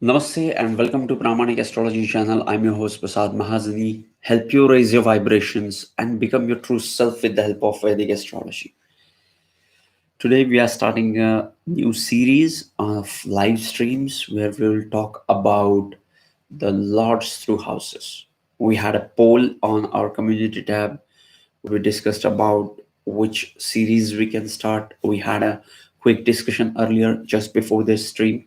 Namaste and welcome to Pramanic Astrology channel. I'm your host Prasad Mahazani. Help you raise your vibrations and become your true self with the help of Vedic astrology. Today we are starting a new series of live streams where we will talk about the lords through houses. We had a poll on our community tab. We discussed about which series we can start. We had a quick discussion earlier just before this stream,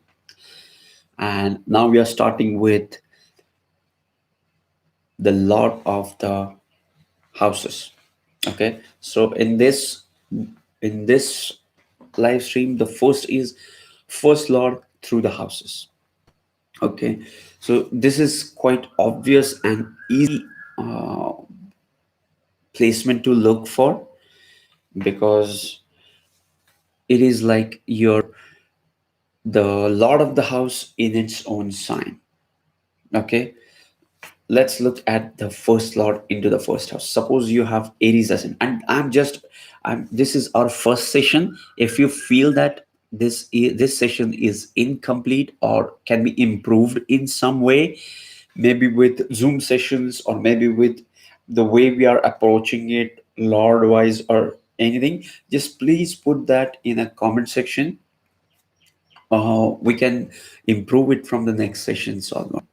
and now we are starting with the lord of the houses. Okay, so in this live stream, the first lord through the houses. Okay, so this is quite obvious and easy uh, placement to look for, because it is like you're the lord of the house in its own sign. Okay, let's look at the first lord into the first house. Suppose you have Aries ascendant, and I'm this is our first session. If you feel that this session is incomplete or can be improved in some way, maybe with Zoom sessions or maybe with the way we are approaching it lord wise or anything, just please put that in a comment section. We can improve it from the next sessions onward.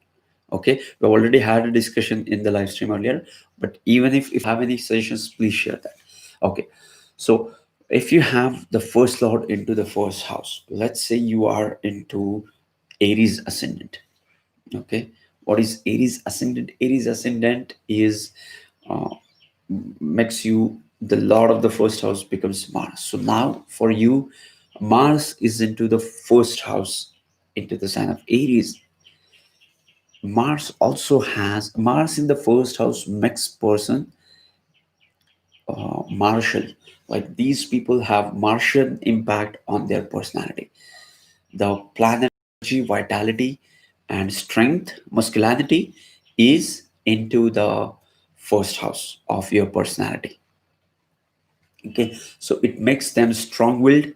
Okay, we already had a discussion in the live stream earlier, but even if you have any suggestions, please share that. Okay, so if you have the first lord into the first house, let's say you are into Aries ascendant. Okay, what is Aries ascendant? Aries ascendant is uh, makes you the lord of the first house becomes Mars. So now for you, Mars is into the first house, into the sign of Aries. Mars in the first house makes person martial. Like these people have Martian impact on their personality. The planet energy, vitality, and strength, masculinity is into the first house of your personality. Okay, so it makes them strong-willed,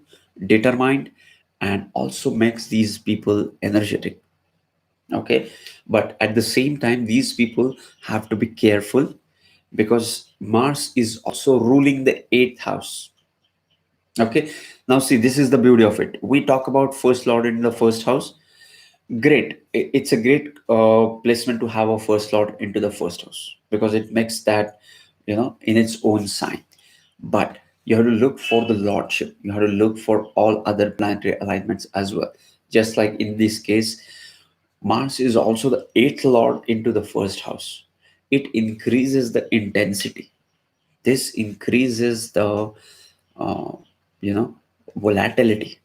determined, and also makes these people energetic. Okay, but at the same time, these people have to be careful because Mars is also ruling the eighth house. Okay, now see, this is the beauty of it. We talk about first lord in the first house. Great, it's a great placement to have a first lord into the first house because it makes that, in its own sign. But you have to look for the lordship, you have to look for all other planetary alignments as well. Just like in this case, Mars is also the eighth lord into the first house. It increases the intensity. This increases the, uh, you know, volatility.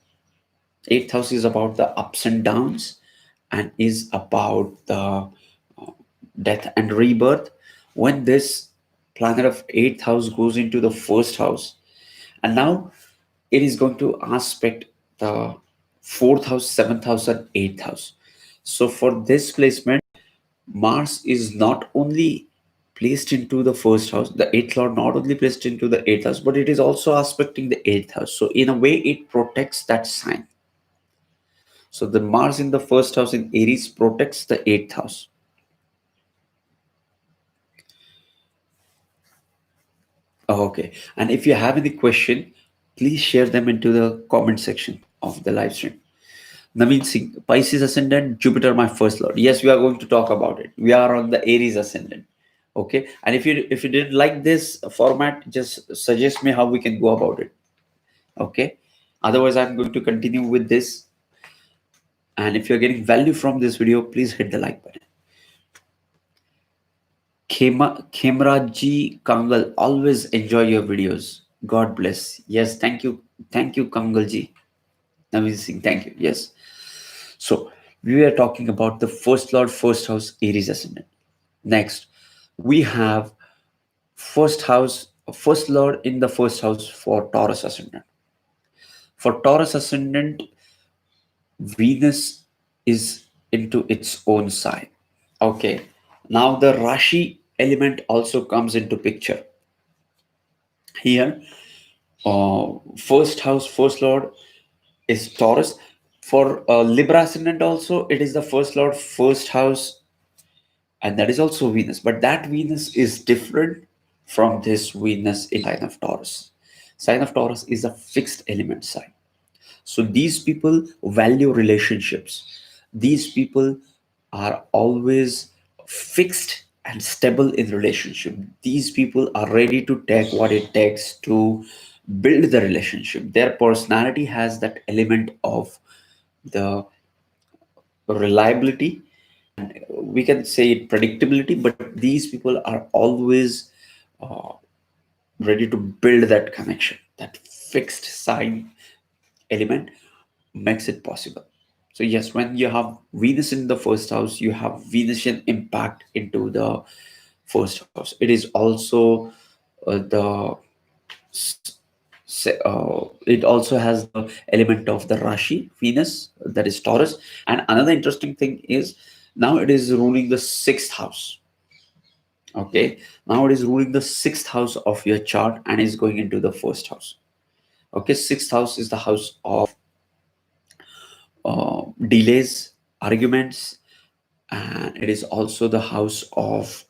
Eighth house is about the ups and downs and is about the death and rebirth. When this planet of eighth house goes into the first house, and now it is going to aspect the fourth house, seventh house, and eighth house. So for this placement, Mars is not only placed into the first house, the eighth lord not only placed into the eighth house, but it is also aspecting the eighth house. So in a way, it protects that sign. So the Mars in the first house in Aries protects the eighth house. Okay. And if you have any question, please share them into the comment section of the live stream. Naveen Singh, Pisces ascendant, Jupiter, my first lord. Yes, we are going to talk about it. We are on the Aries ascendant. Okay. And if you didn't like this format, just suggest me how we can go about it. Okay. Otherwise, I'm going to continue with this. And if you're getting value from this video, please hit the like button. Khemraji Kangal, always enjoy your videos. God bless. Yes, thank you. Thank you, Kangalji. Amazing. Thank you. Yes. So we are talking about the first lord, first house, Aries ascendant. Next, we have first lord in the first house for Taurus ascendant. For Taurus ascendant, Venus is into its own sign. Okay. Now the Rashi element also comes into picture. Here, first house, first lord is Taurus. For Libra ascendant also, it is the first lord, first house, and that is also Venus. But that Venus is different from this Venus in sign of Taurus. Sign of Taurus is a fixed element sign. So these people value relationships. These people are always fixed and stable in relationship. These people are ready to take what it takes to build the relationship. Their personality has that element of the reliability, we can say predictability, but these people are always uh, ready to build that connection. That fixed sign element makes it possible. So yes, when you have Venus in the first house, you have Venusian impact into the first house. It is also the it also has the element of the Rashi, Venus, that is Taurus. And another interesting thing is now it is ruling the sixth house. Okay, now it is ruling the sixth house of your chart and is going into the first house. Okay, sixth house is the house of delays, arguments, and it is also the house of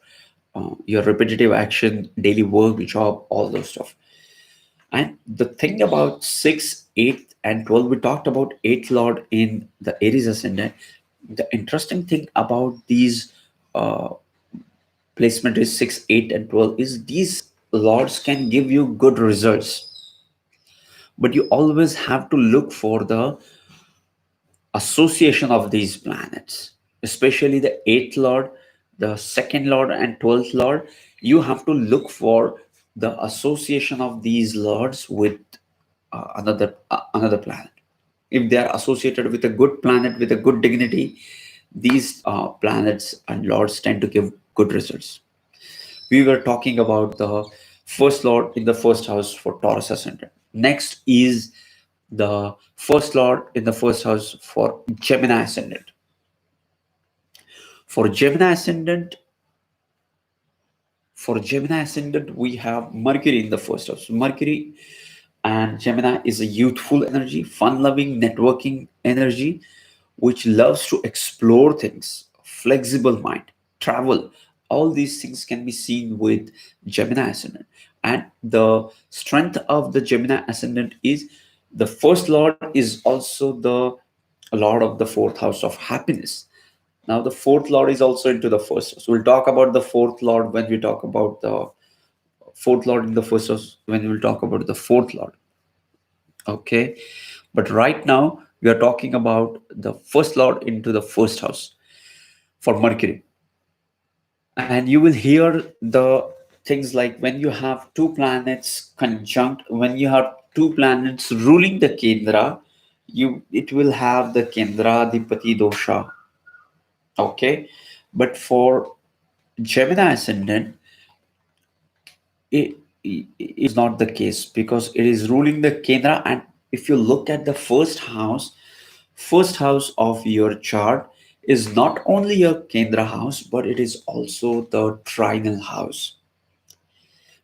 your repetitive action, daily work, job, all those stuff. And the thing about 6, 8, and 12, we talked about 8th Lord in the Aries ascendant. The interesting thing about these uh, placement is 6, 8, and 12 is these lords can give you good results, but you always have to look for the association of these planets, especially the 8th Lord, the 2nd Lord, and 12th Lord. You have to look for the association of these lords with another planet. If they are associated with a good planet with a good dignity, these planets and lords tend to give good results. We were talking about the first lord in the first house for Taurus ascendant. Next is the first lord in the first house for Gemini ascendant. For Gemini ascendant, we have Mercury in the first house. Mercury and Gemini is a youthful energy, fun-loving, networking energy, which loves to explore things, flexible mind, travel. All these things can be seen with Gemini ascendant. And the strength of the Gemini ascendant is the first lord is also the lord of the fourth house of happiness. Now, the fourth lord is also into the first house. We'll talk about the fourth lord when we talk about the fourth lord in the first house, when we'll talk about the fourth lord. Okay. But right now, we are talking about the first lord into the first house for Mercury. And you will hear the things like when you have two planets conjunct, when you have two planets ruling the Kendra, it will have the Kendra Dipati dosha. Okay. But for Gemini ascendant, it is not the case because it is ruling the Kendra. And if you look at the first house of your chart is not only your Kendra house, but it is also the trinal house.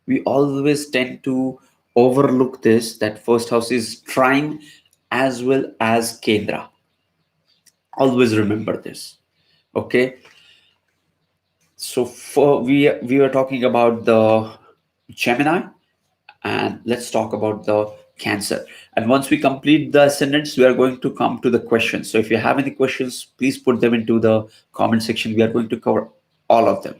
We always tend to overlook this, that first house is trine as well as Kendra. Always remember this. Okay. So for we were talking about the Gemini, and let's talk about the Cancer. And once we complete the ascendants, we are going to come to the questions. So if you have any questions, please put them into the comment section. We are going to cover all of them.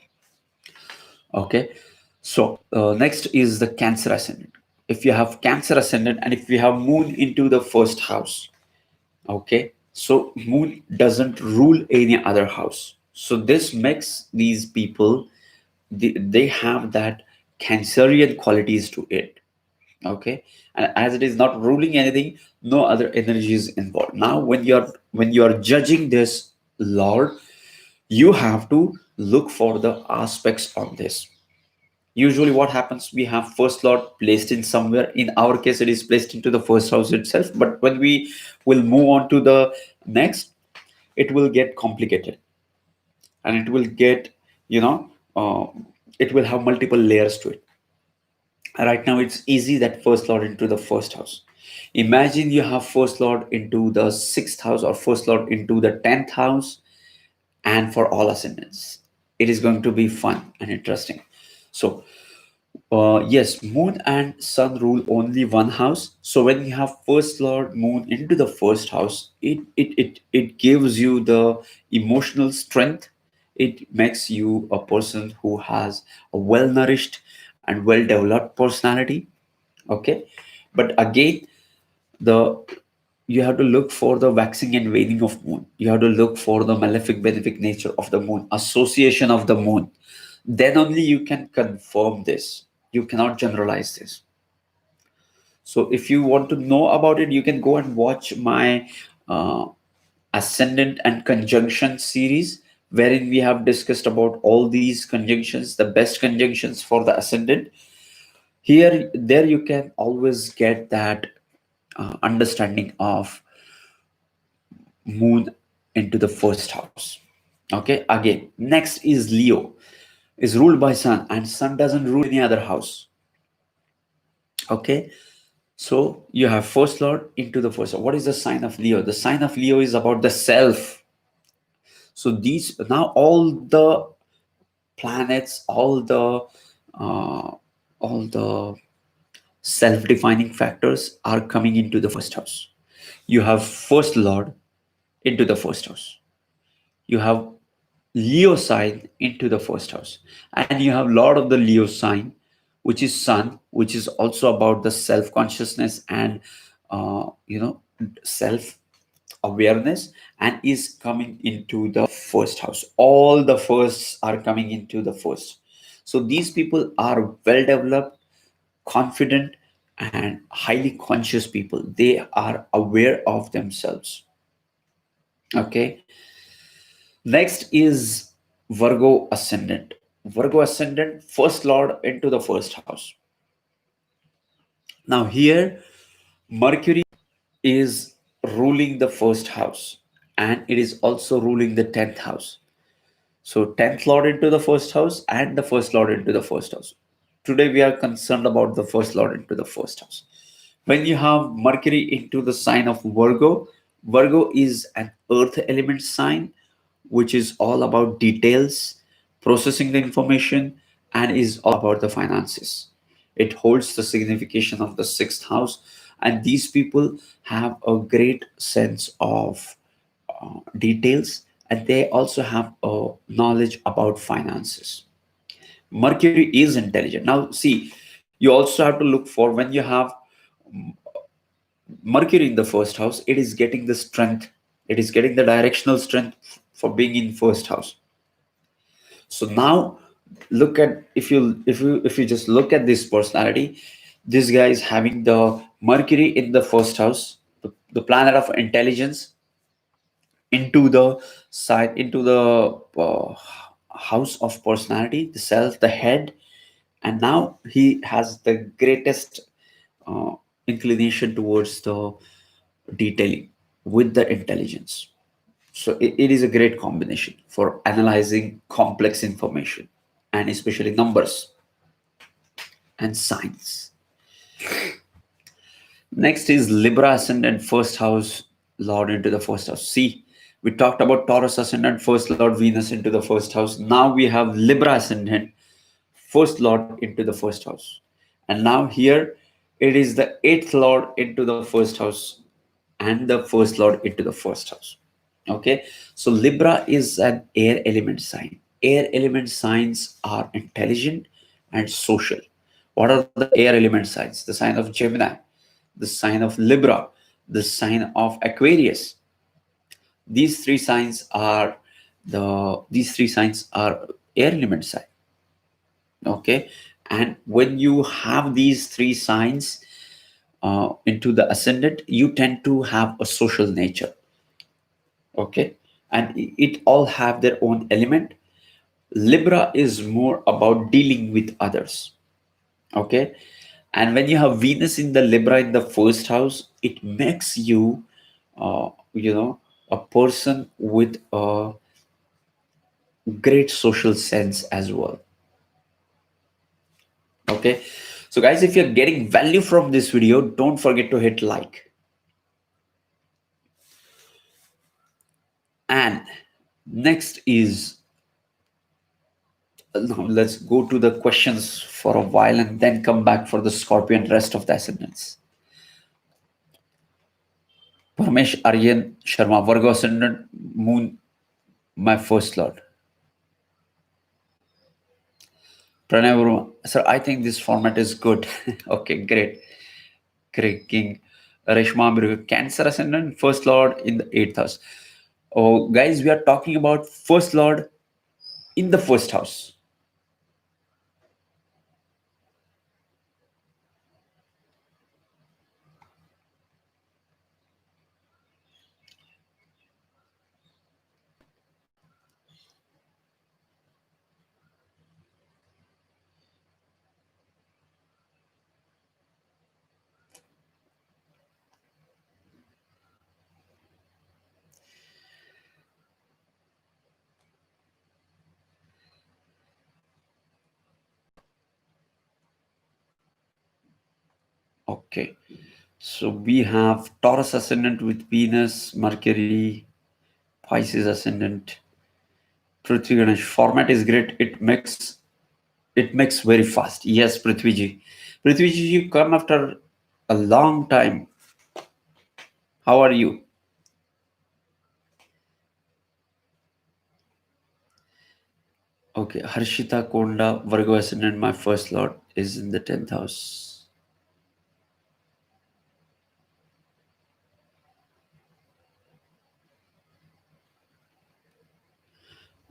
Okay. So next is the Cancer ascendant. If you have Cancer ascendant and if we have Moon into the first house, okay, so Moon doesn't rule any other house. So this makes these people, they have that Cancerian qualities to it. Okay, and as it is not ruling anything, no other energy is involved. Now when you're judging this lord, you have to look for the aspects on this. Usually what happens, we have first lord placed in somewhere. In our case, it is placed into the first house itself, but when we will move on to the next, it will get complicated, and it will get, you know uh, it will have multiple layers to it. Right now it's easy that first lord into the first house. Imagine you have first lord into the sixth house or first lord into the 10th house, and for all ascendants. It is going to be fun and interesting. So, yes, moon and sun rule only one house. So when you have first lord moon into the first house, it gives you the emotional strength. It makes you a person who has a well nourished and well developed personality. Okay, but again, the you have to look for the waxing and waning of moon. You have to look for the malefic benefic nature of the moon, association of the moon. Then only you can confirm this. You cannot generalize this. So if you want to know about it, you can go and watch my uh, ascendant and conjunction series, wherein we have discussed about all these conjunctions, the best conjunctions for the ascendant. Here there you can always get that understanding of moon into the first house. Okay, again, next is Leo, is ruled by sun, and sun doesn't rule any other house. Okay, so you have first lord into the first. What is the sign of Leo? The sign of Leo is about the self. So these now all the planets, uh, all the self-defining factors are coming into the first house. You have first lord into the first house. You have Leo sign into the first house, and you have Lord of the Leo sign, which is Sun, which is also about the self consciousness and self awareness, and is coming into the first house. All the firsts are coming into the first. So these people are well developed, confident, and highly conscious people. They are aware of themselves. Okay. Next is Virgo ascendant. Virgo ascendant, first lord into the first house. Now, here, Mercury is ruling the first house, and it is also ruling the 10th house. So, 10th lord into the first house and the first lord into the first house. Today, we are concerned about the first lord into the first house. When you have Mercury into the sign of Virgo, Virgo is an earth element sign, which is all about details, processing the information, and is all about the finances. It holds the signification of the sixth house, and these people have a great sense of details, and they also have a knowledge about finances. Mercury is intelligent. Now, see, you also have to look for when you have Mercury in the first house, it is getting the strength, it is getting the directional strength for being in first house. So now look at, if you just look at this personality, this guy is having the Mercury in the first house, the planet of intelligence, into the side, into the house of personality, the self, the head, and now he has the greatest uh, inclination towards the detailing with the intelligence. So it is a great combination for analyzing complex information, and especially numbers and science. Next is Libra ascendant first house lord into the first house. See, we talked about Taurus ascendant first lord Venus into the first house. Now we have Libra ascendant first lord into the first house. And now here it is the eighth lord into the first house and the first lord into the first house. Okay, so Libra is an air element sign. Air element signs are intelligent and social. What are the air element signs? The sign of Gemini, the sign of Libra, the sign of Aquarius. These three signs are air element sign. Okay, and when you have these three signs into the ascendant, you tend to have a social nature. Okay, and it all have their own element. Libra is more about dealing with others. Okay, and when you have Venus in the Libra in the first house, it makes you a person with a great social sense as well. Okay, So guys, if you're getting value from this video, don't forget to hit like. And next is, now let's go to the questions for a while and then come back for the Scorpio and rest of the ascendants. Parmesh Aryan Sharma, Virgo ascendant, Moon, my first lord. Pranay Verma, sir, I think this format is good. Okay, great. Great, King. Reshma Mriga, Cancer ascendant, first lord in the 8th house. Oh, guys, we are talking about first lord in the first house. Okay. So we have Taurus ascendant with Venus, Mercury, Pisces ascendant. Prithvi Ganesh, format is great. It makes very fast. Yes, Prithviji. Prithviji, you come after a long time. How are you? Okay, Harshita Konda, Virgo ascendant, my first lord is in the 10th house.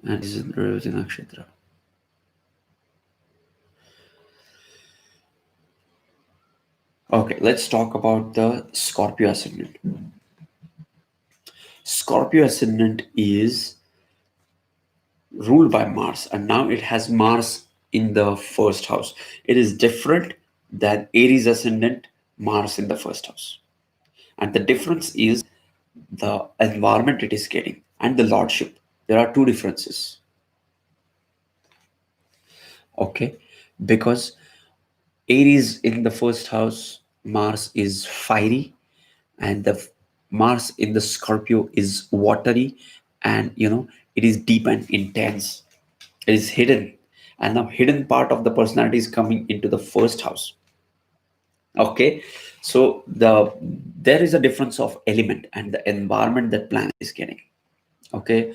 And is in Revati Nakshatra. Okay, let's talk about the Scorpio ascendant. Scorpio ascendant is ruled by Mars, and now it has Mars in the first house. It is different than Aries ascendant, Mars in the first house. And the difference is the environment it is getting and the lordship. There are two differences. Okay, because Aries in the first house, Mars is fiery, and the Mars in the Scorpio is watery, and it is deep and intense. It is hidden, and the hidden part of the personality is coming into the first house. Okay, so there is a difference of element and the environment that planet is getting. Okay,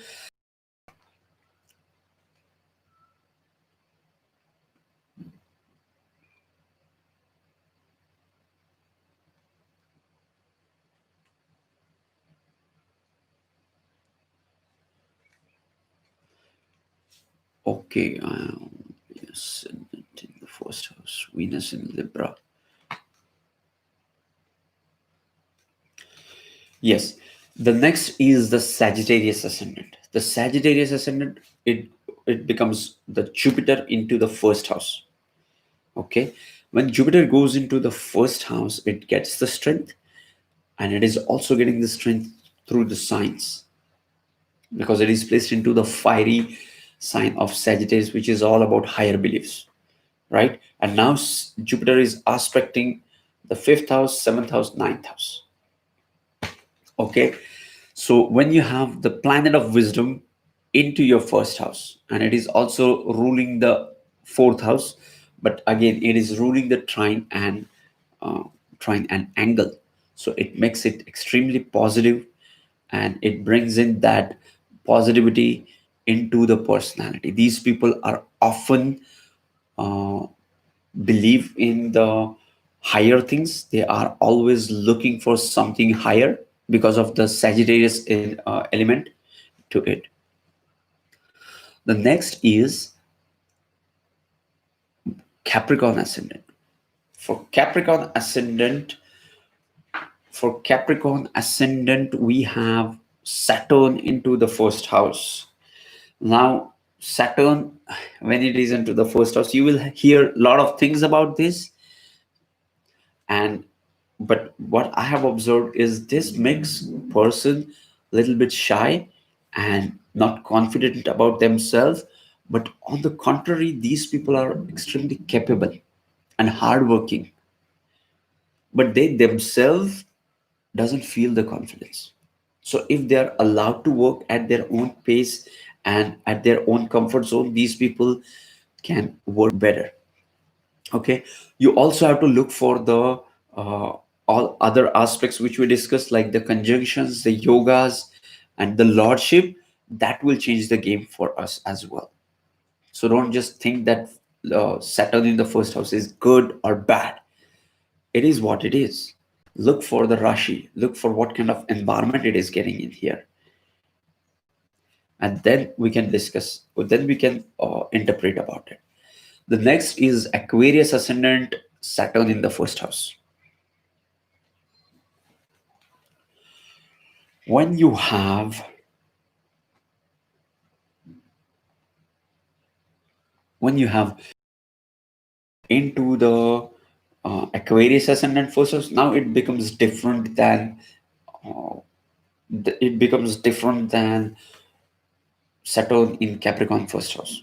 okay. Ascendant in the first house, Venus in Libra. Yes. The next is the Sagittarius ascendant. The Sagittarius ascendant, it becomes the Jupiter into the first house. Okay. When Jupiter goes into the first house, it gets the strength, and it is also getting the strength through the signs, because it is placed into the fiery sign of Sagittarius, which is all about higher beliefs, right? And now Jupiter is aspecting the fifth house, seventh house, ninth house. Okay, so when you have the planet of wisdom into your first house, and it is also ruling the fourth house, but again, it is ruling the uh, trine and angle. So it makes it extremely positive, and it brings in that positivity into the personality. These people are often uh, believe in the higher things. They are always looking for something higher because of the Sagittarius element to it. The next is Capricorn ascendant. For Capricorn ascendant, we have Saturn into the first house. Now, Saturn, when it is into the first house, you will hear a lot of things about this. And but what I have observed is this makes person a little bit shy and not confident about themselves. But on the contrary, these people are extremely capable. and hardworking, but they themselves doesn't feel the confidence. So if they are allowed to work at their own pace and at their own comfort zone, these people can work better. Okay, you also have to look for the uh, all other aspects which we discussed, like the conjunctions, the yogas, and the lordship. That will change the game for us as well. So don't just think that Saturn in the first house is good or bad. It is what it is. Look for the Rashi, look for what kind of environment it is getting in here, and then we can discuss, or then we can interpret about it. The next is Aquarius ascendant, Saturn in the first house. When you have when you have into the Aquarius ascendant first house, now it becomes different than uh, it becomes different than Saturn in Capricorn first house,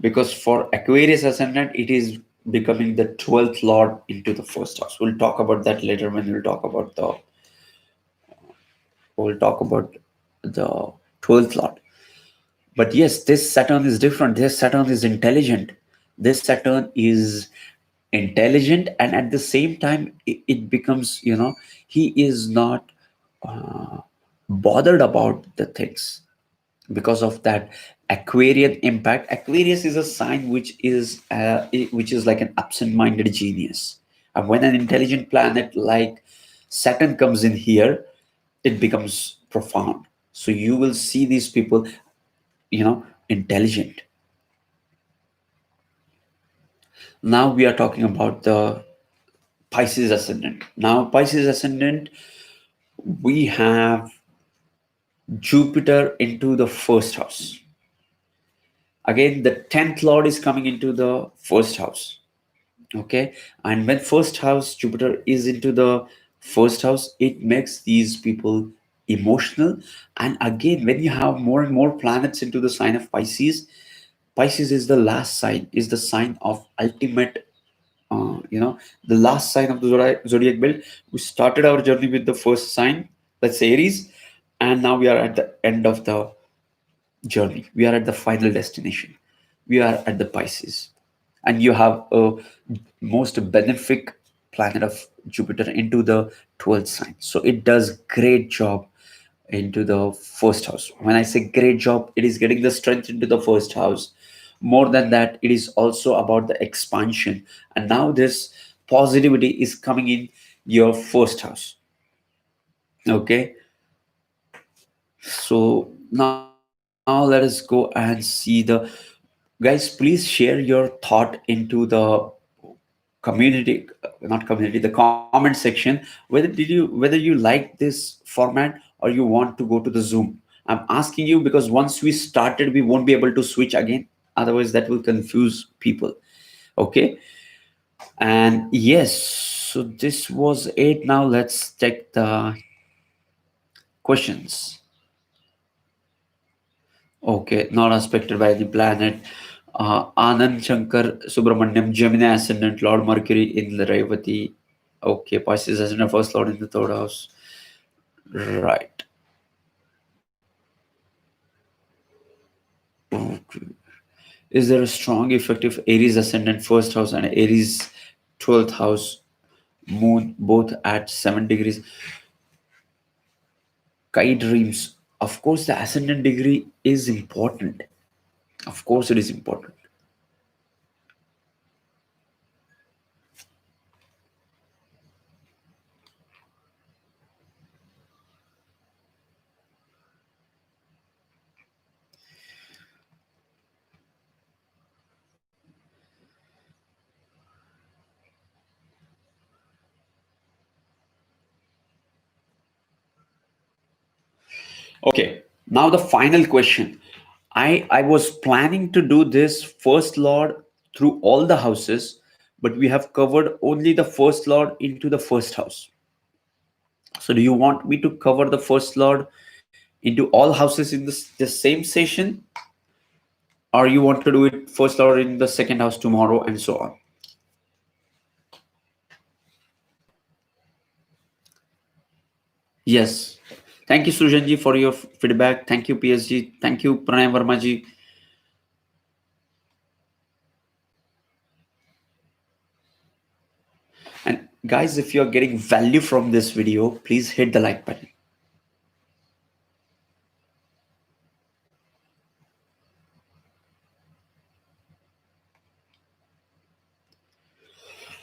because for Aquarius ascendant it is becoming the 12th lord into the first house. We'll talk about that later when we'll talk about the 12th lord. But yes, this Saturn is different. This Saturn is intelligent. This Saturn is intelligent, and at the same time, it becomes, he is not uh, bothered about the things because of that Aquarian impact. Aquarius is a sign which is like an absent-minded genius. And when an intelligent planet like Saturn comes in here, it becomes profound. So you will see these people, intelligent. Now we are talking about the Pisces ascendant. Now Pisces ascendant, we have Jupiter into the first house. Again, the 10th lord is coming into the first house. Okay, and when first house Jupiter is into the first house, it makes these people emotional. And again, when you have more and more planets into the sign of Pisces, Pisces is the last sign, is the sign of ultimate, the last sign of the zodiac belt. We started our journey with the first sign, that's Aries, and now we are at the end of the journey. We are at the final destination. We are at the Pisces, and you have a most benefic planet of Jupiter into the 12th sign. So it does great job into the first house. When I say great job, it is getting the strength into the first house. More than that, it is also about the expansion. And now this positivity is coming in your first house. Okay. So now let us go and see the guys. Please share your thought into the community, not community, the comment section. Whether you like this format or you want to go to the Zoom. I'm asking you because once we started, we won't be able to switch again. Otherwise, that will confuse people. Okay. And yes, so this was it. Now let's take the questions. Okay, not aspected by the planet. Anand Shankar Subramanyam, Gemini ascendant, Lord Mercury in the Revati. Okay, Pisces ascendant, first Lord in the third house. Right. Okay. Is there a strong effect if Aries ascendant first house and Aries 12th house moon both at 7 degrees? Kai dreams. Of course, the ascendant degree is important. Of course, it is important. Okay, now the final question. I was planning to do this first lord through all the houses, but we have covered only the first lord into the first house. So do you want me to cover the first lord into all houses in the same session, or you want to do it first lord in the second house tomorrow and so on? Yes. Thank you, Sujanji, for your feedback. Thank you, PSG. Thank you, Pranay Vermaji. And guys, if you're getting value from this video, please hit the like button.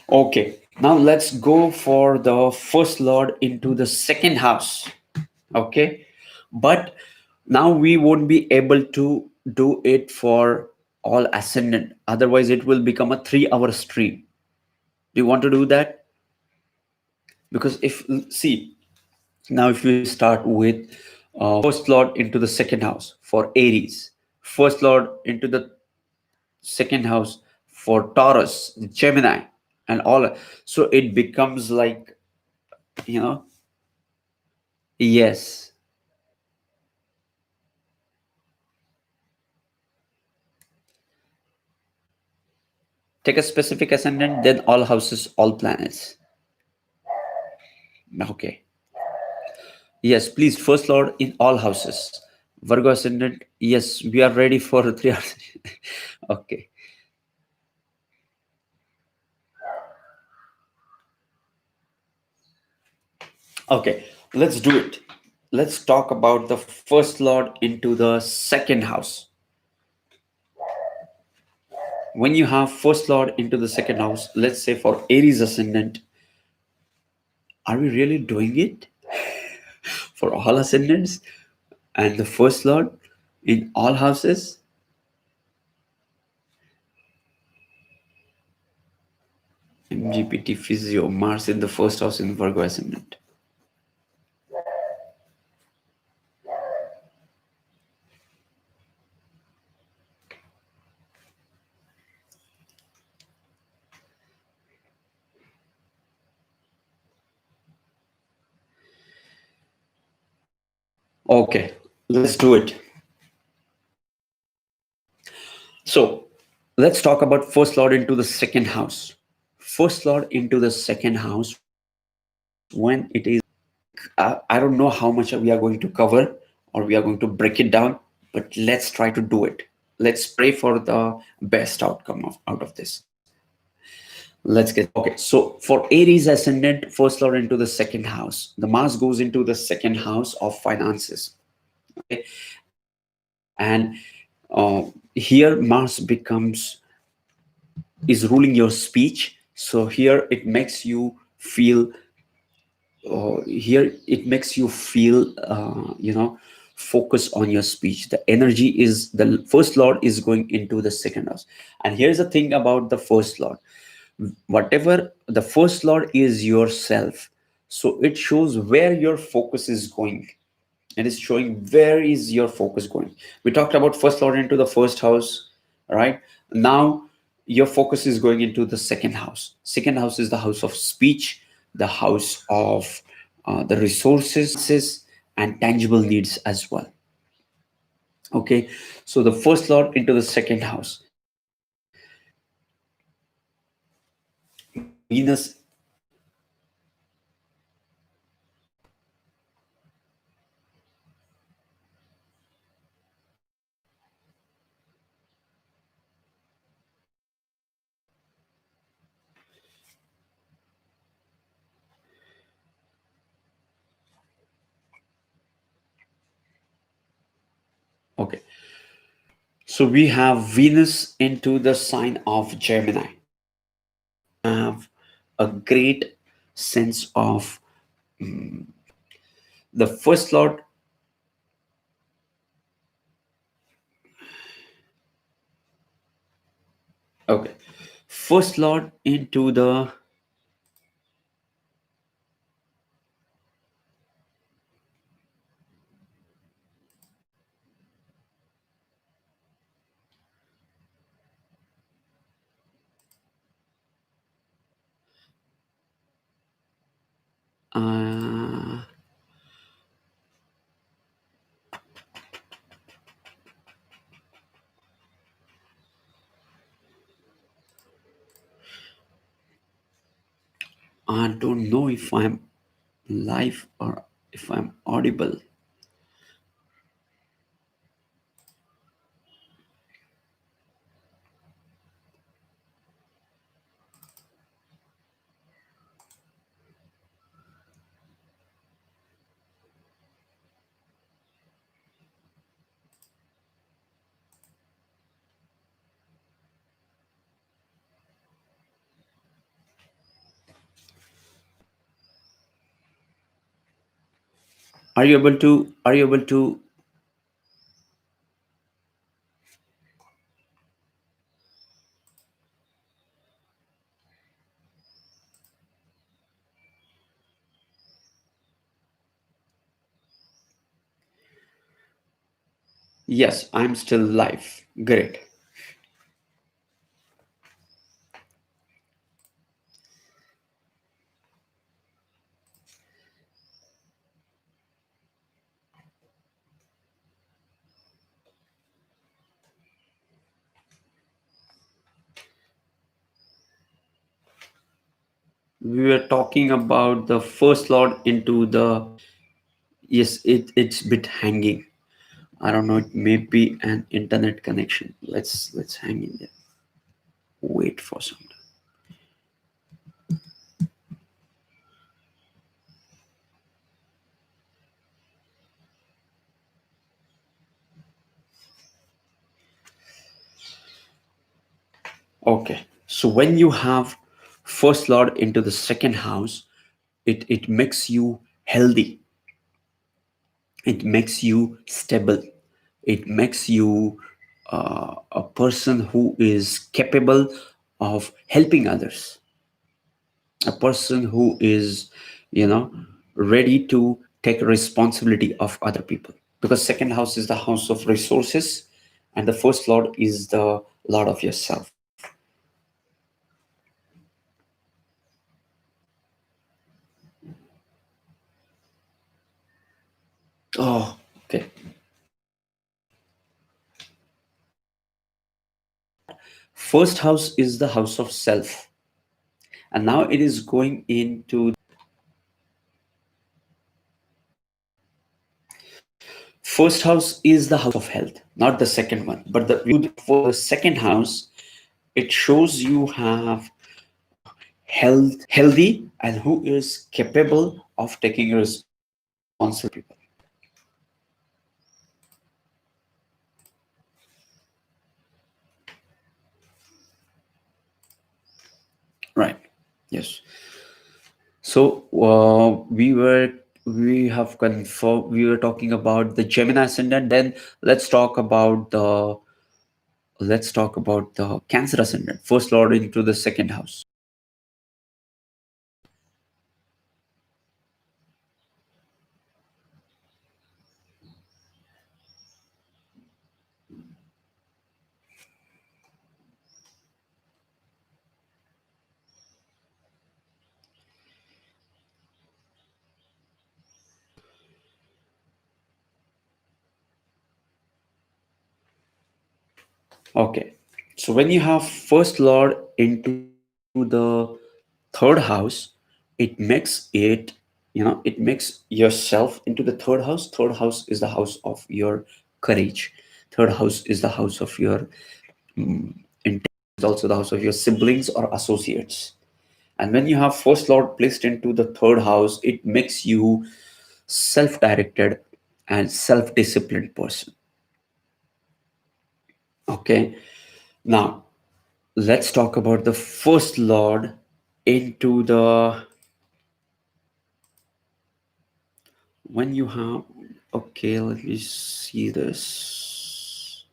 Okay, now let's go for the first lord into the second house. Okay, but now we won't be able to do it for all ascendant, otherwise it will become a 3 hour stream. Do you want to do that? Because if, see, now if we start with first lord into the second house for Aries, first lord into the second house for Taurus, Gemini, and all, so it becomes like, you know, yes, take a specific ascendant, then all houses, all planets. Okay. Yes, please, first lord in all houses. Virgo ascendant, yes, we are ready for 3 hours. Okay. Okay, let's do it. Let's talk about the first lord into the second house. When you have first lord into the second house, let's say for Aries ascendant, are we really doing it for all ascendants and the first lord in all houses? MGPT Physio, Mars in the first house in Virgo ascendant. Okay, let's do it. So let's talk about first lord into the second house. First lord into the second house, when it is, I don't know how much we are going to cover or we are going to break it down, but let's try to do it. Let's pray for the best outcome out of this. Let's get okay. So for Aries ascendant, first lord into the second house, the Mars goes into the second house of finances. Okay, and here Mars becomes is ruling your speech. So here it makes you feel here it makes you feel focus on your speech. The energy is the first lord is going into the second house. And here's the thing about the first lord, whatever the first lord is yourself, so it shows where your focus is going. It is showing where is your focus going. We talked about first lord into the first house, right? Now your focus is going into the second house. Second house is the house of speech, the house of the resources and tangible needs as well. Okay, so the first lord into the second house, Venus. Okay, so we have Venus into the sign of Gemini. Have a great sense of the first lord. Okay, first lord into the uh, I don't know if I'm live or if I'm audible. Are you able to? Are you able to? Yes, I'm still live. Great. We were talking about the first lord into the. Yes, it's bit hanging. I don't know. It may be an internet connection. Let's hang in there. Wait for some time. Okay. So when you have first lord into the second house, it makes you healthy. It makes you stable. It makes you a person who is capable of helping others, a person who is, you know, ready to take responsibility of other people, because second house is the house of resources and the first lord is the lord of yourself. Oh, okay. First house is the house of self, and now it is going into first house is the house of health, not the second one, but the for the second house it shows you have healthy and who is capable of taking responsibility of people. Right. Yes. So we have confirmed, we were talking about the Gemini ascendant. Then let's talk about the Cancer ascendant. First lord into the second house. Okay. So when you have first lord into the third house, it makes it, it makes yourself into the third house. Third house is the house of your courage. Third house is the house of your intelligence, is also the house of your siblings or associates. And when you have first lord placed into the third house, it makes you self-directed and self-disciplined person. Okay. Now let's talk about the first lord into the when you have, okay, let me see this.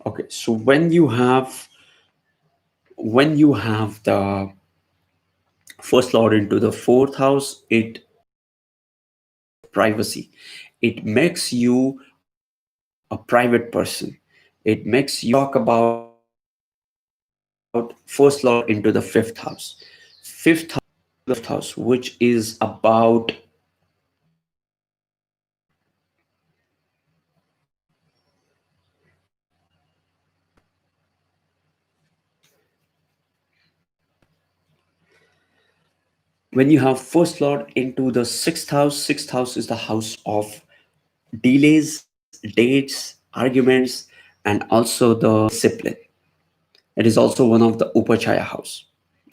Okay, so when you have the first lord into the fourth house, it privacy, it makes you a private person. It makes you talk about first lord into the fifth house. Fifth house the fourth house, which is about when you have first lord into the sixth house is the house of delays, dates, arguments, and also the discipline. It is also one of the upachaya house.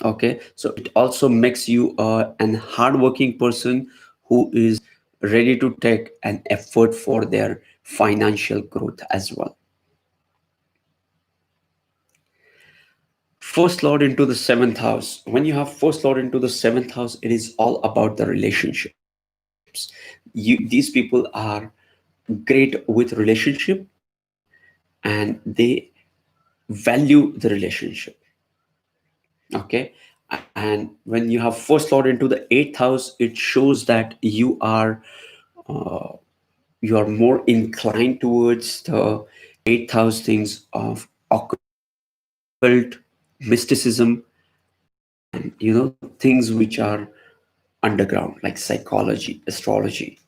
Okay, so it also makes you an hardworking person who is ready to take an effort for their financial growth as well. First lord into the seventh house. When you have first lord into the seventh house, it is all about the relationships. These people are great with relationship, and they value the relationship. Okay, and when you have first lord into the eighth house, it shows that uh, you are more inclined towards the eighth house things of occult mysticism, and things which are underground like psychology, astrology,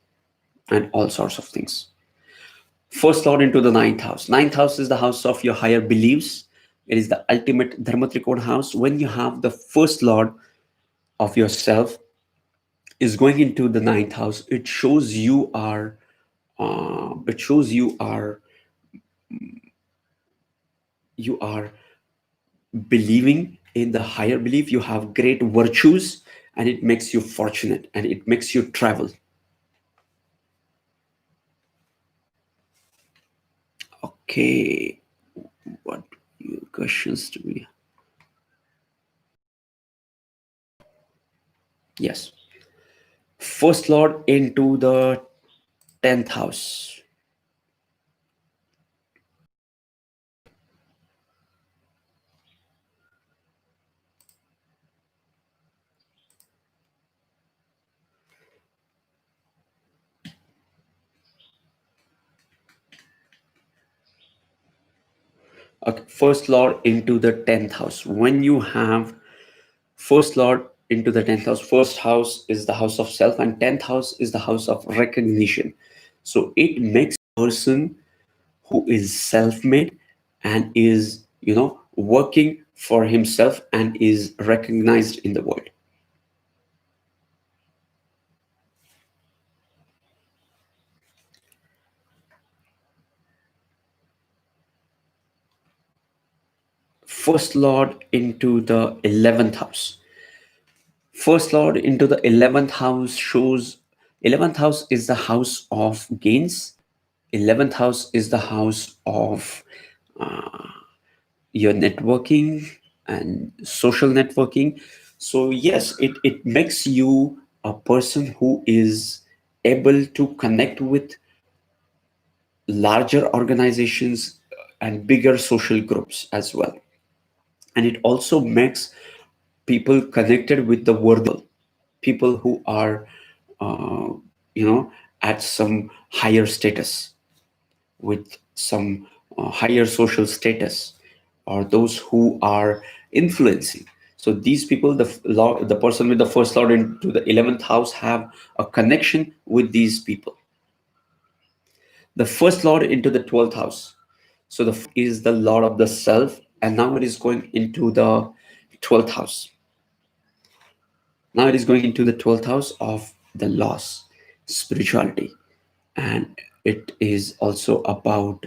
and all sorts of things. First lord into the ninth house. Ninth house is the house of your higher beliefs. It is the ultimate dharma trikona house. When you have the first lord of yourself is going into the ninth house, it shows you are believing in the higher belief. You have great virtues, and it makes you fortunate, and it makes you travel. Okay, what your questions to me? Yes. First lord into the 10th house. Okay, first lord into the 10th house. When you have first lord into the 10th house, first house is the house of self, and 10th house is the house of recognition. So it makes person who is self-made and is working for himself and is recognized in the world. First lord into the 11th house. First lord into the 11th house shows 11th house is the house of gains. 11th house is the house of your networking and social networking. So yes, it makes you a person who is able to connect with larger organizations and bigger social groups as well. And it also makes people connected with the worthy people who are uh, at some higher status, with some higher social status, or those who are influencing. So these people, the person with the first lord into the 11th house, have a connection with these people. The first lord into the 12th house. So the is the lord of the self, and now it is going into the 12th house. Now it is going into the 12th house of the loss, spirituality, and it is also about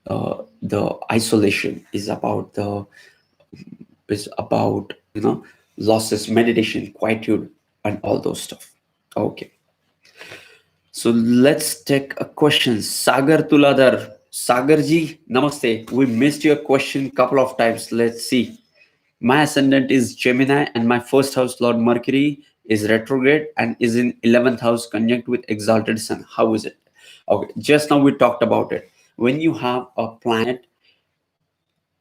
the isolation. Is about losses, meditation, quietude, and all those stuff. Okay, so let's take a question. Sagar Tuladar. Sagar ji, namaste. We missed your question couple of times. Let's see. My ascendant is Gemini, and my first house, Lord Mercury, is retrograde and is in 11th house conjunct with exalted Sun. How is it? Okay, just now we talked about it. When you have a planet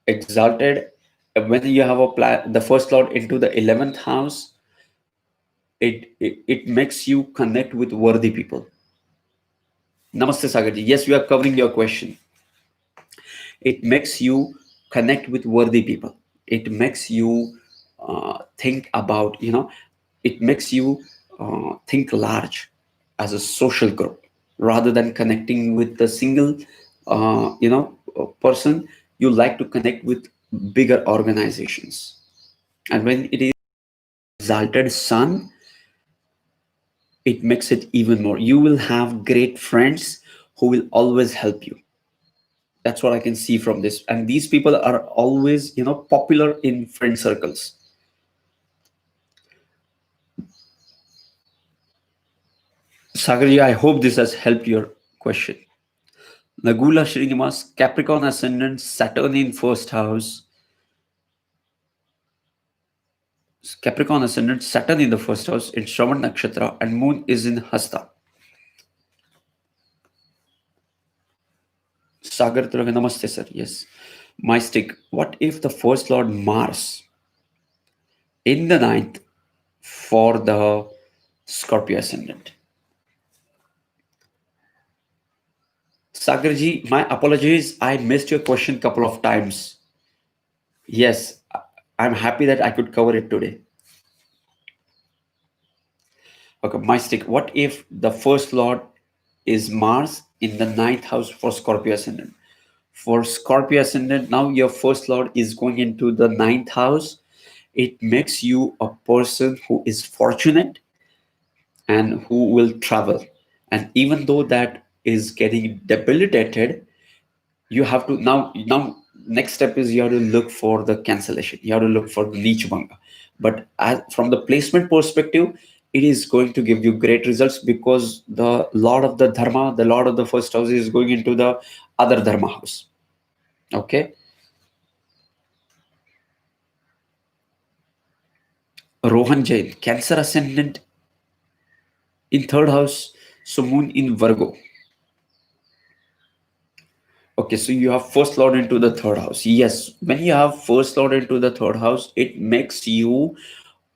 exalted, when you have the first lord into the 11th house, it makes you connect with worthy people. Namaste, Sagarji. Yes, we are covering your question. It makes you connect with worthy people. It makes you think about It makes you think large as a social group rather than connecting with a single person. You like to connect with bigger organizations. And when it is exalted sun, it makes it even more. You will have great friends who will always help you. That's what I can see from this. And these people are always, popular in friend circles. Sagarji, I hope this has helped your question. Nagula Srinivas, Capricorn ascendant, Saturn in first house. Capricorn ascendant, Saturn in the first house in Shravan Nakshatra, and Moon is in Hasta. Sagar Tulaga, namaste, sir. Yes. My stick. What if the first lord Mars in the ninth for the Scorpio ascendant? Sagarji, my apologies. I missed your question couple of times. Yes, I'm happy that I could cover it today. Okay, my stick. What if the first lord is Mars in the ninth house for Scorpio ascendant? For Scorpio ascendant, now your first lord is going into the ninth house. It makes you a person who is fortunate and who will travel. And even though that is getting debilitated, you have to now next step is you have to look for the cancellation. You have to look for the niche banga. But from the placement perspective, it is going to give you great results because the lord of the dharma, the lord of the first house, is going into the other dharma house. Okay. Rohan Jain, Cancer ascendant in third house, so Moon in Virgo. Okay, so you have first lord into the third house. Yes, when you have first lord into the third house, it makes you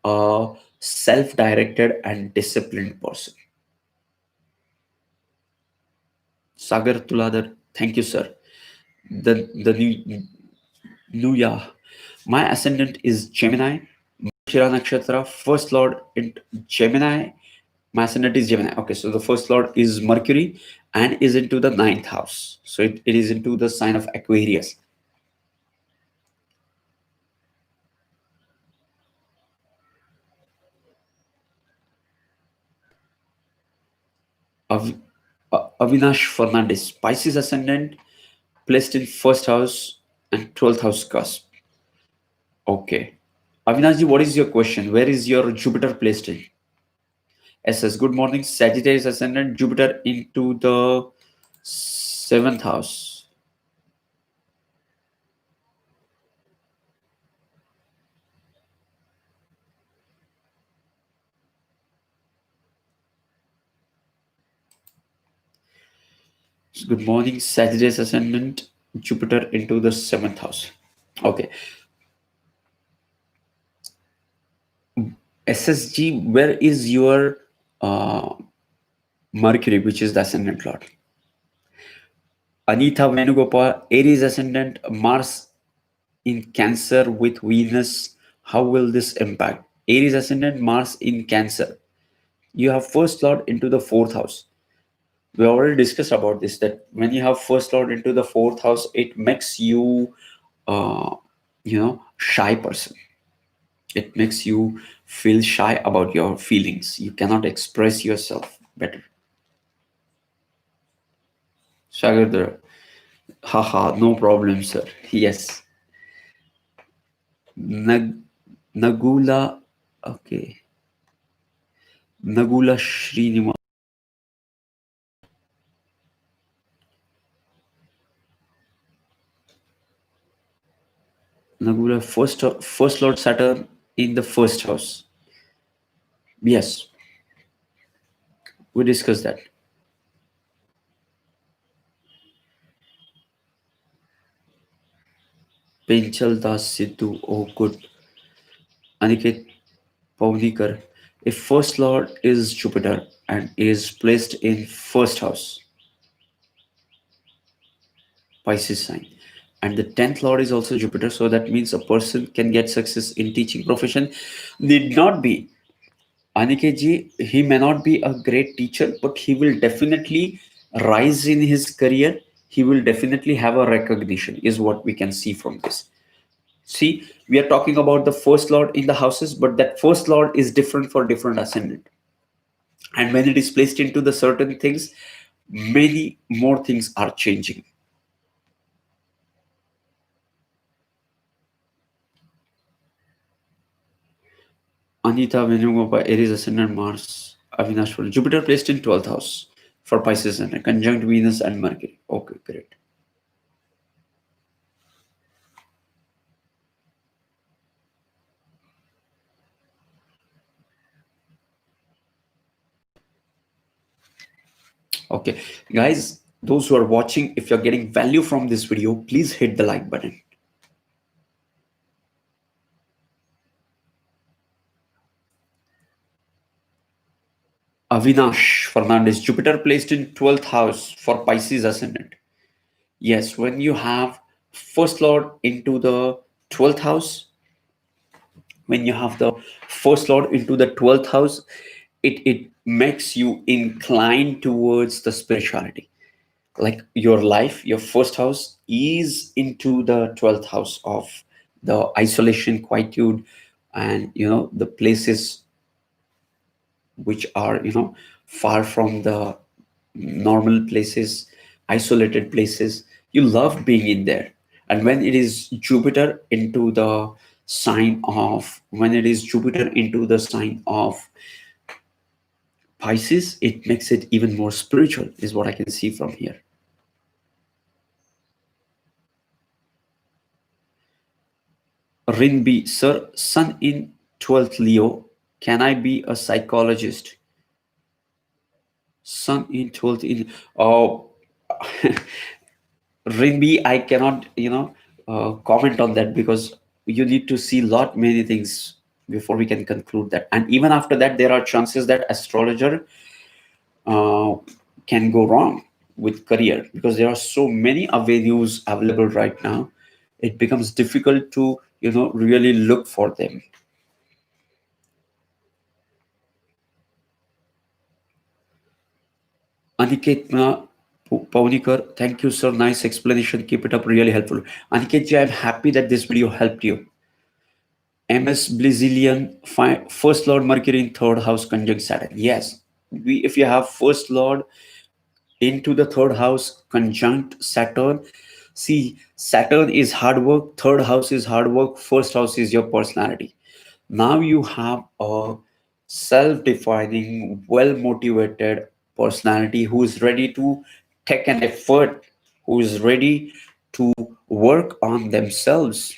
a self-directed and disciplined person. Sagar Tuladar, thank you, sir. The new yeah. My ascendant is Gemini. Shira Nakshatra, first lord in Gemini. My ascendant is Gemini. Okay, so the first lord is Mercury and is into the ninth house. So it is into the sign of Aquarius. Av- Avinash Fernandez, Pisces ascendant, placed in first house and 12th house cusp. Okay. Avinashji, what is your question? Where is your Jupiter placed in? SS, good morning. Sagittarius ascendant, Jupiter into the seventh house. Good morning. Sagittarius ascendant, Jupiter into the seventh house. Okay. SSG, where is your Mercury, which is the ascendant lord? Anita Venugopal, Aries ascendant, Mars in Cancer with Venus. How will this impact? Aries ascendant, Mars in Cancer. You have first lord into the fourth house. We already discussed about this, that when you have first lord into the fourth house, it makes you, shy person. It makes you feel shy about your feelings. You cannot express yourself better. Sagar, haha, no problem, sir. Yes. Nag- Nagula, okay. Nagula Srinivas. Nagula, first Lord Saturn in the first house. Yes, we discussed that. Pinchal Das Sidhu, oh good. Aniket Pavnikar. If first Lord is Jupiter and is placed in first house, Pisces sign, and the 10th Lord is also Jupiter, so that means a person can get success in teaching profession. Need not be Aniket ji, he may not be a great teacher, but he will definitely rise in his career. He will definitely have a recognition, is what we can see from this. See, we are talking about the first lord in the houses, but that first lord is different for different ascendant. And when it is placed into the certain things, many more things are changing. Anita Venugopal, Aries ascendant Mars, Avinash for Jupiter placed in 12th house for Pisces and conjunct Venus and Mercury. Okay, great. Okay, guys, those who are watching, if you're getting value from this video, please hit the like button. Avinash Fernandez, Jupiter placed in 12th house for Pisces ascendant. Yes, when you have first lord into the 12th house, when you have the first lord into the 12th house, it makes you inclined towards the spirituality. Like your life, your first house is into the 12th house of the isolation, quietude, and the places which are far from the normal places, isolated places. You love being in there. And when it is Jupiter into the sign of when it is Jupiter into the sign of Pisces, it makes it even more spiritual, is what I can see from here. Rinbi, sir, Sun in 12th Leo. Can I be a psychologist? Sun in 12th in. Oh, Rinbi, I cannot, comment on that because you need to see lot many things before we can conclude that. And even after that, there are chances that astrologer uh, can go wrong with career because there are so many avenues available right now. It becomes difficult to, really look for them. Aniket Paunikar, thank you, sir. Nice explanation. Keep it up. Really helpful. Aniket ji, I'm happy that this video helped you. MS Blizillion, First Lord Mercury in third house conjunct Saturn. Yes, if you have First Lord into the third house conjunct Saturn, see, Saturn is hard work, third house is hard work, first house is your personality. Now you have a self defining, well motivated personality who is ready to take an effort, who is ready to work on themselves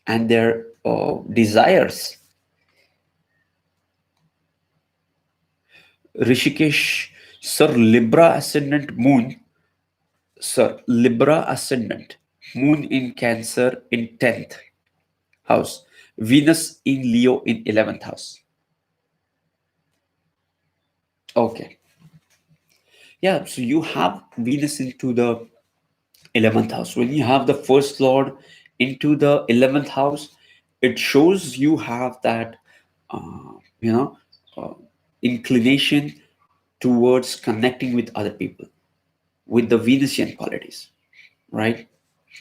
and their desires. Rishikesh, Sir, Libra ascendant moon, Sir, Libra ascendant, moon in Cancer in 10th house, Venus in Leo in 11th house. Okay. Yeah, so you have Venus into the 11th house. When you have the first lord into the 11th house, it shows you have that, uh, you know, uh, inclination towards connecting with other people with the Venusian qualities, right?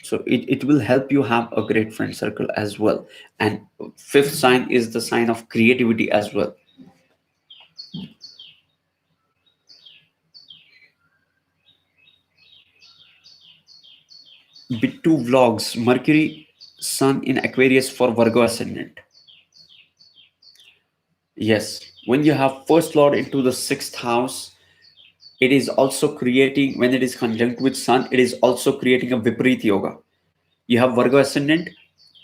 So it will help you have a great friend circle as well. And fifth sign is the sign of creativity as well. Bit2 vlogs, Mercury Sun in Aquarius for Virgo ascendant. Yes, when you have first lord into the sixth house, it is also creating, when it is conjunct with Sun, it is also creating a Viparit yoga. You have Virgo ascendant,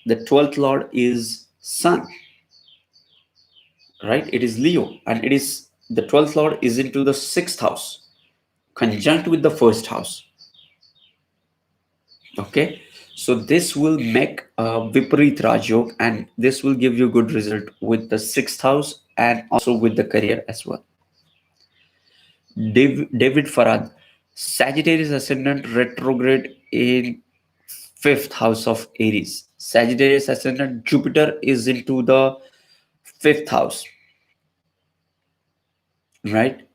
the 12th lord is Sun, right? It is Leo, and it is the 12th lord is into the sixth house, conjunct with the first house. Okay, so this will make a Viparit Rajyog, and this will give you good result with the sixth house and also with the career as well. David Farad, Sagittarius ascendant retrograde in fifth house of Aries. Sagittarius ascendant Jupiter is into the fifth house, right?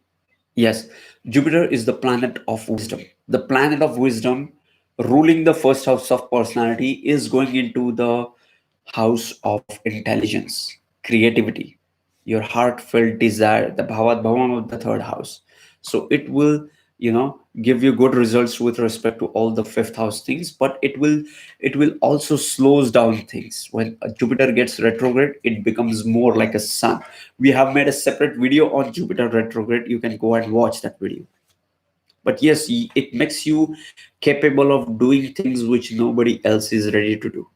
Yes, Jupiter is the planet of wisdom. The planet of wisdom ruling the first house of personality is going into the house of intelligence, creativity, your heartfelt desire, the bhavat bhavam of the third house. So it will, give you good results with respect to all the fifth house things, but it will also slows down things. When Jupiter gets retrograde, it becomes more like a sun. We have made a separate video on Jupiter retrograde. You can go and watch that video. But yes, it makes you capable of doing things which nobody else is ready to do.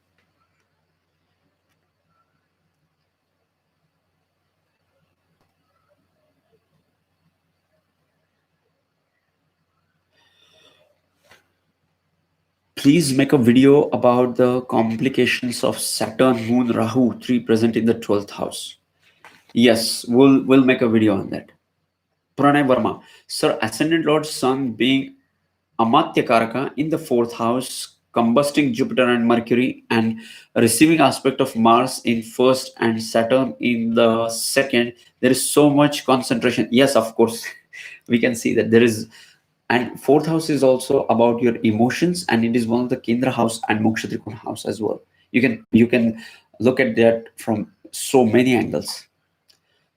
Please make a video about the complications of Saturn, Moon, Rahu, three present in the 12th house. Yes, we'll make a video on that. Pranay Verma, Sir, Ascendant Lord Sun being Amatya Karaka in the fourth house, combusting Jupiter and Mercury, and receiving aspect of Mars in first and Saturn in the second. There is so much concentration. Yes, of course, we can see that there is. And fourth house is also about your emotions, and it is one of the Kendra house and Moksha Trikona house as well. You can look at that from so many angles.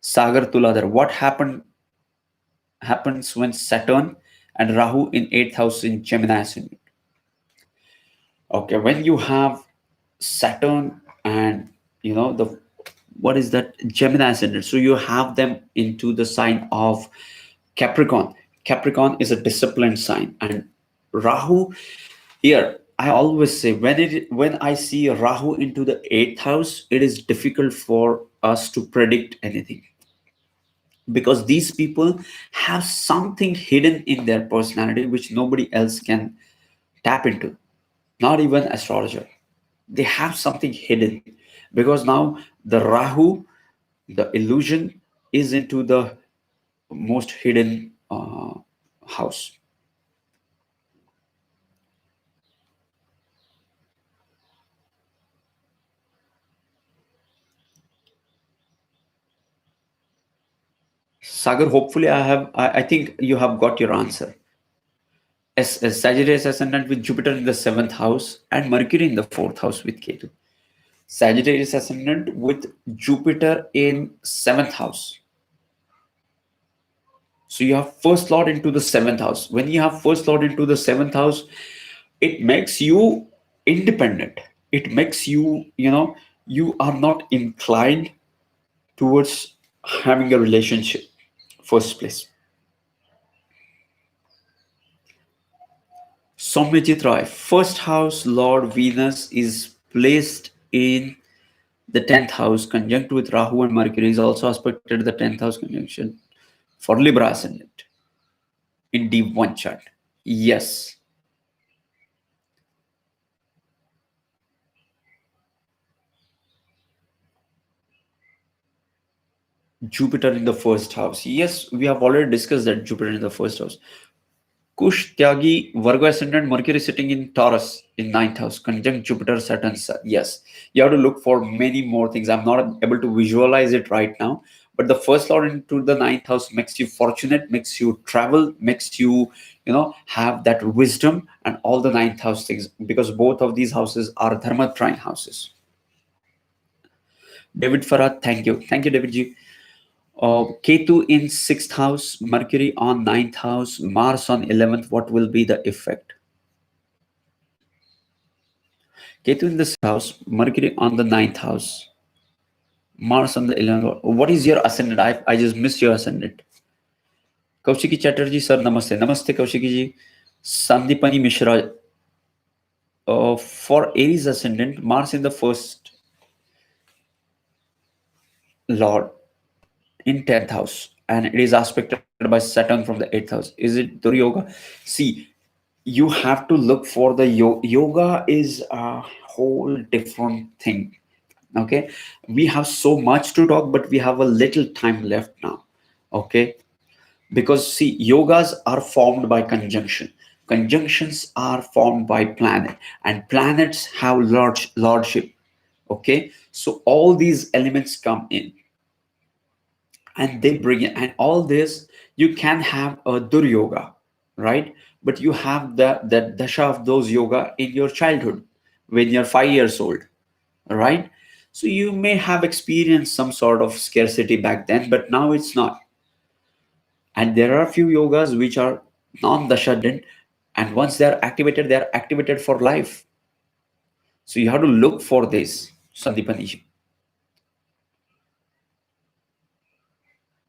Sagar Tuladar, what happens when Saturn and Rahu in eighth house in Gemini ascendant? Okay, when you have Saturn and the what is that, Gemini ascendant, so you have them into the sign of Capricorn. Capricorn is a disciplined sign, and Rahu here. I always say when I see Rahu into the eighth house, it is difficult for us to predict anything, because these people have something hidden in their personality which nobody else can tap into, not even astrologer. They have something hidden, because now the Rahu, the illusion, is into the most hidden house. Sagar, hopefully I think you have got your answer. As Sagittarius ascendant with Jupiter in the seventh house and Mercury in the fourth house with Ketu. Sagittarius ascendant with Jupiter in seventh house. So you have first lord into the seventh house. When you have first lord into the seventh house, it makes you independent. It makes you, you are not inclined towards having a relationship first place. Somyajit Roy, first house Lord Venus is placed in the 10th house, conjunct with Rahu and Mercury, is also aspected the 10th house conjunction for Libra ascendant in deep one chart. Yes, Jupiter in the first house. Yes, we have already discussed that Jupiter in the first house. Kush Tyagi, Virgo ascendant, Mercury sitting in Taurus in ninth house, conjunct Jupiter, Saturn. Yes, you have to look for many more things. I'm not able to visualize it right now, but the first lord into the ninth house makes you fortunate, makes you travel, makes you, have that wisdom and all the ninth house things, because both of these houses are Dharma trine houses. David Farad, thank you. Thank you, David G. Ketu in sixth house, Mercury on ninth house, Mars on 11th. What will be the effect? Ketu in the sixth house, Mercury on the ninth house, Mars on the 11th. What is your ascendant? I just missed your ascendant. Kaushiki Chatterjee, sir, namaste. Namaste, Kaushiki ji. Sandipani Mishra. For Aries ascendant, Mars in the first lord in 10th house, and it is aspected by Saturn from the 8th house. Is it Duru Yoga? See, you have to look for the yoga is a whole different thing. Okay, we have so much to talk, but we have a little time left now. Okay, because see, yogas are formed by conjunction. Conjunctions are formed by planet, and planets have large lordship. Okay, so all these elements come in. and they bring it, and all this. You can have a dur yoga, right? But you have the dasha of those yoga in your childhood when you're 5 years old, right? So you may have experienced some sort of scarcity back then, but now it's not. And there are a few yogas which are non-dasha didn't, and once they are activated for life. So you have to look for this, Sandipani.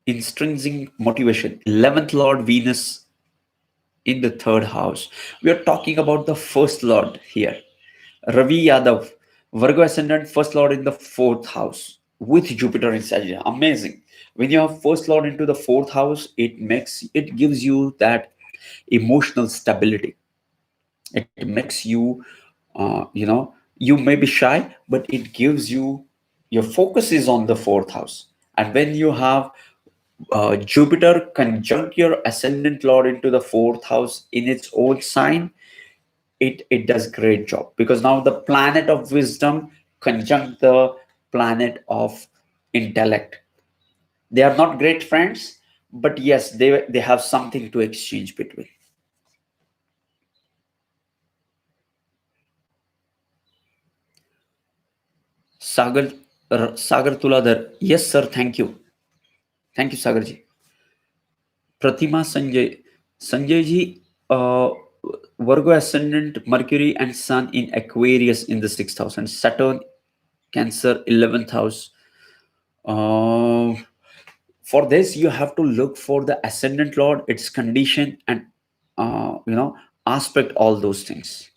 Intrinsic motivation. 11th Lord Venus in the third house. We are talking about the first Lord here. Ravi Yadav, Virgo ascendant, first Lord in the fourth house with Jupiter in Sagittarius. Amazing. When you have first Lord into the fourth house, it gives you that emotional stability. It makes you, you may be shy, but it gives you, your focus is on the fourth house. And when you have Jupiter conjunct your ascendant lord into the fourth house in its own sign, it does great job, because now the planet of wisdom conjunct the planet of intellect. They are not great friends, but yes, they have something to exchange between. Sagar Sagar Tuladhar, yes sir, thank you Sagar ji. Pratima Sanjay. Sanjay ji, Virgo ascendant, Mercury and Sun in Aquarius in the sixth house, and Saturn, Cancer, 11th house. Uh, for this, you have to look for the ascendant lord, its condition, and aspect all those things.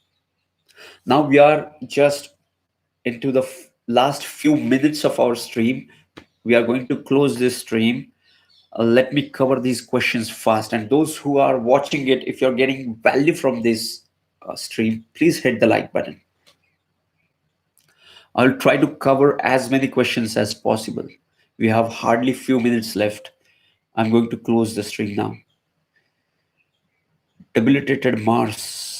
Now we are just into the last few minutes of our stream. We are going to close this stream. Let me cover these questions fast. And those who are watching it, if you're getting value from this stream, please hit the like button. I'll try to cover as many questions as possible. We have hardly few minutes left. I'm going to close the stream now. Debilitated Mars.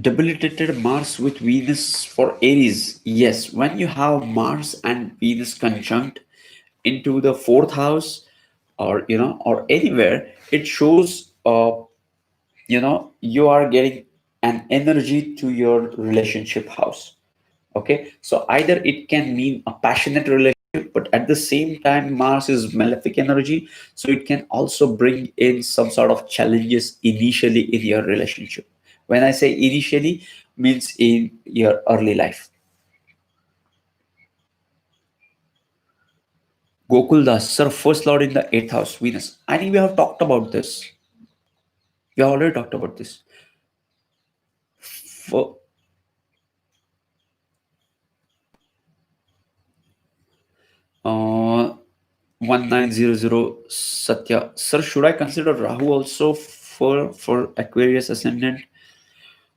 Debilitated Mars with Venus for Aries. Yes, when you have Mars and Venus conjunct into the fourth house, or or anywhere, it shows you are getting an energy to your relationship house. Okay, so either it can mean a passionate relationship, but at the same time Mars is malefic energy, so it can also bring in some sort of challenges initially in your relationship. When I say initially, means in your early life. Gokul Das, sir, first lord in the eighth house, Venus. I think we have talked about this. We have already talked about this. For 1900 Satya. Sir, should I consider Rahu also for Aquarius ascendant?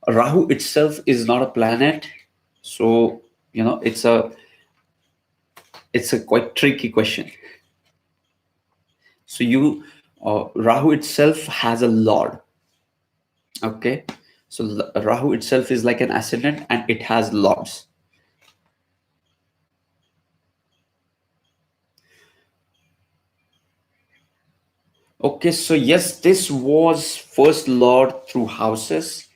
Rahu itself is not a planet, so it's a quite tricky question. So Rahu itself has a lord. Okay, so Rahu itself is like an ascendant and it has lords. Okay, so yes, this was first lord through houses.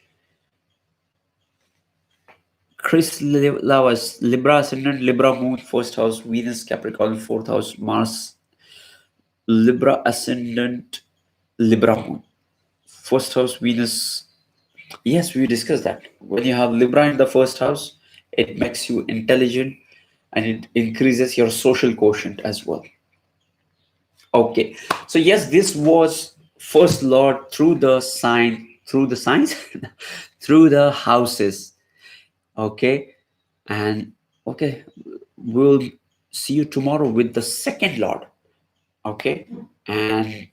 Chris Lavas, Libra ascendant, Libra moon, first house, Venus, Capricorn, fourth house, Mars, Libra ascendant, Libra moon, first house, Venus. Yes, we discussed that. When you have Libra in the first house, it makes you intelligent and it increases your social quotient as well. Okay, so yes, this was first lord through the through the signs, through the houses. Okay, and okay, we'll see you tomorrow with the second lord. Okay, and